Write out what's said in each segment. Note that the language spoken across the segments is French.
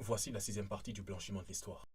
Voici la sixième partie du blanchiment de l'histoire.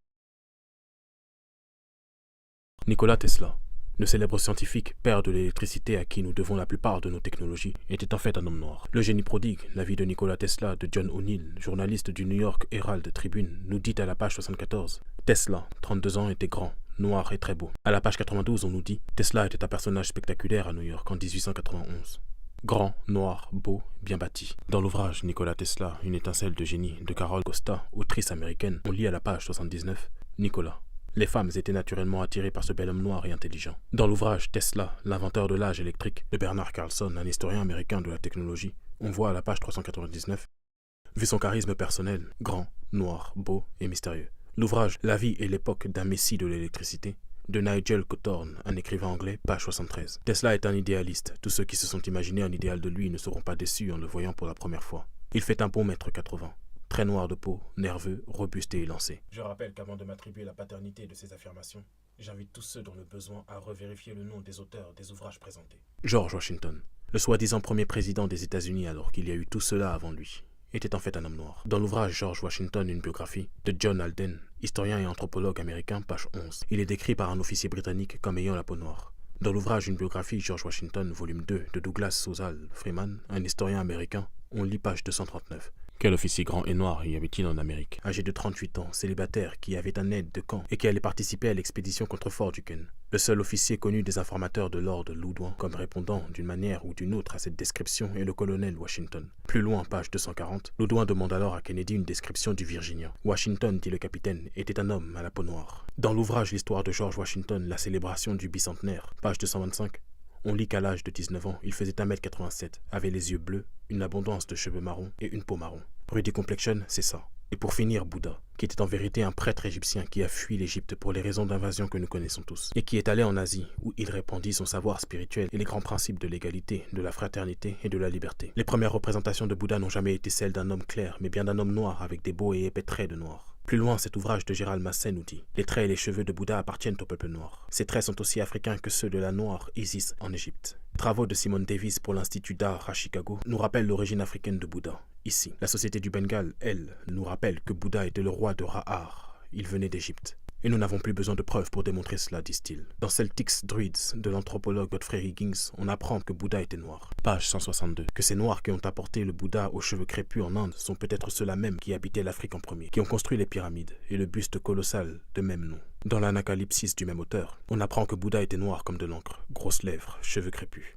Nikola Tesla, le célèbre scientifique, père de l'électricité à qui nous devons la plupart de nos technologies, était en fait un homme noir. Le génie prodigue, la vie de Nikola Tesla de John O'Neill, journaliste du New York Herald Tribune, nous dit à la page 74 « Tesla, 32 ans, était grand, noir et très beau ». À la page 92, on nous dit « Tesla était un personnage spectaculaire à New York en 1891 ». Grand, noir, beau, bien bâti. Dans l'ouvrage Nikola Tesla, une étincelle de génie de Carol Costa, autrice américaine, on lit à la page 79 « Nikola. Les femmes étaient naturellement attirées par ce bel homme noir et intelligent. » Dans l'ouvrage Tesla, l'inventeur de l'âge électrique de Bernard Carlson, un historien américain de la technologie, on voit à la page 399 « Vu son charisme personnel, grand, noir, beau et mystérieux. » L'ouvrage La vie et l'époque d'un messie de l'électricité de Nigel Cawthorne, un écrivain anglais, page 73. Tesla est un idéaliste. Tous ceux qui se sont imaginés un idéal de lui ne seront pas déçus en le voyant pour la première fois. Il fait un bon mètre 80. Très noir de peau, nerveux, robuste et élancé. Je rappelle qu'avant de m'attribuer la paternité de ces affirmations, j'invite tous ceux dont le besoin à revérifier le nom des auteurs des ouvrages présentés. George Washington, le soi-disant premier président des États-Unis alors qu'il y a eu tout cela avant lui, était en fait un homme noir. Dans l'ouvrage George Washington, une biographie de John Alden, historien et anthropologue américain, page 11, il est décrit par un officier britannique comme ayant la peau noire. Dans l'ouvrage Une biographie George Washington, volume 2, de Douglas Sozal Freeman, un historien américain, on lit page 239. Quel officier grand et noir y avait-il en Amérique? Âgé de 38 ans, célibataire, qui avait un aide de camp et qui allait participer à l'expédition contre Fort Duquesne. Le seul officier connu des informateurs de Lord Loudouin comme répondant d'une manière ou d'une autre à cette description est le colonel Washington. Plus loin, page 240, Loudouin demande alors à Kennedy une description du Virginien. Washington, dit le capitaine, était un homme à la peau noire. Dans l'ouvrage L'histoire de George Washington, la célébration du bicentenaire, page 225, on lit qu'à l'âge de 19 ans, il faisait 1m87, avait les yeux bleus, une abondance de cheveux marrons et une peau marron. Rudy Complexion, c'est ça. Et pour finir, Bouddha, qui était en vérité un prêtre égyptien qui a fui l'Égypte pour les raisons d'invasion que nous connaissons tous, et qui est allé en Asie, où il répandit son savoir spirituel et les grands principes de l'égalité, de la fraternité et de la liberté. Les premières représentations de Bouddha n'ont jamais été celles d'un homme clair, mais bien d'un homme noir avec des beaux et épais traits de noir. Plus loin, cet ouvrage de Gérald Massey nous dit « Les traits et les cheveux de Bouddha appartiennent au peuple noir. Ces traits sont aussi africains que ceux de la noire Isis en Égypte. » Les travaux de Simone Davis pour l'Institut d'art à Chicago nous rappellent l'origine africaine de Bouddha. Ici, la société du Bengale, elle, nous rappelle que Bouddha était le roi de Rahar. Il venait d'Égypte. Et nous n'avons plus besoin de preuves pour démontrer cela, disent-ils. Dans Celtics Druids de l'anthropologue Godfrey Higgins, on apprend que Bouddha était noir. Page 162. Que ces noirs qui ont apporté le Bouddha aux cheveux crépus en Inde sont peut-être ceux-là même qui habitaient l'Afrique en premier, qui ont construit les pyramides et le buste colossal de même nom. Dans l'Anacalypsis du même auteur, on apprend que Bouddha était noir comme de l'encre, grosses lèvres, cheveux crépus.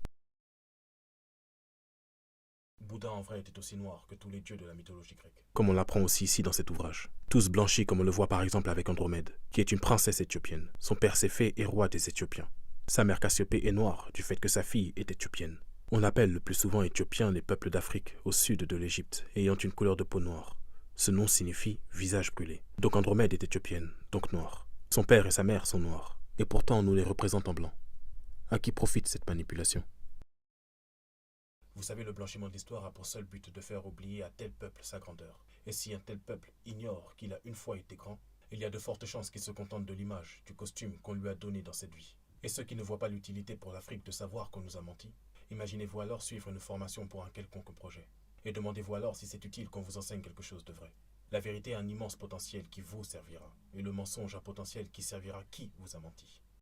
Bouddha en vrai était aussi noir que tous les dieux de la mythologie grecque. Comme on l'apprend aussi ici dans cet ouvrage. Tous blanchis comme on le voit par exemple avec Andromède, qui est une princesse éthiopienne. Son père Céphée est roi des Éthiopiens. Sa mère Cassiopée est noire du fait que sa fille est éthiopienne. On appelle le plus souvent éthiopiens les peuples d'Afrique au sud de l'Égypte, ayant une couleur de peau noire. Ce nom signifie visage brûlé. Donc Andromède est éthiopienne, donc noire. Son père et sa mère sont noirs, et pourtant on nous les représente en blanc. À qui profite cette manipulation? Vous savez, le blanchiment de l'histoire a pour seul but de faire oublier à tel peuple sa grandeur. Et si un tel peuple ignore qu'il a une fois été grand, il y a de fortes chances qu'il se contente de l'image, du costume qu'on lui a donné dans cette vie. Et ceux qui ne voient pas l'utilité pour l'Afrique de savoir qu'on nous a menti, imaginez-vous alors suivre une formation pour un quelconque projet. Et demandez-vous alors si c'est utile qu'on vous enseigne quelque chose de vrai. La vérité a un immense potentiel qui vous servira, et le mensonge un potentiel qui servira qui vous a menti.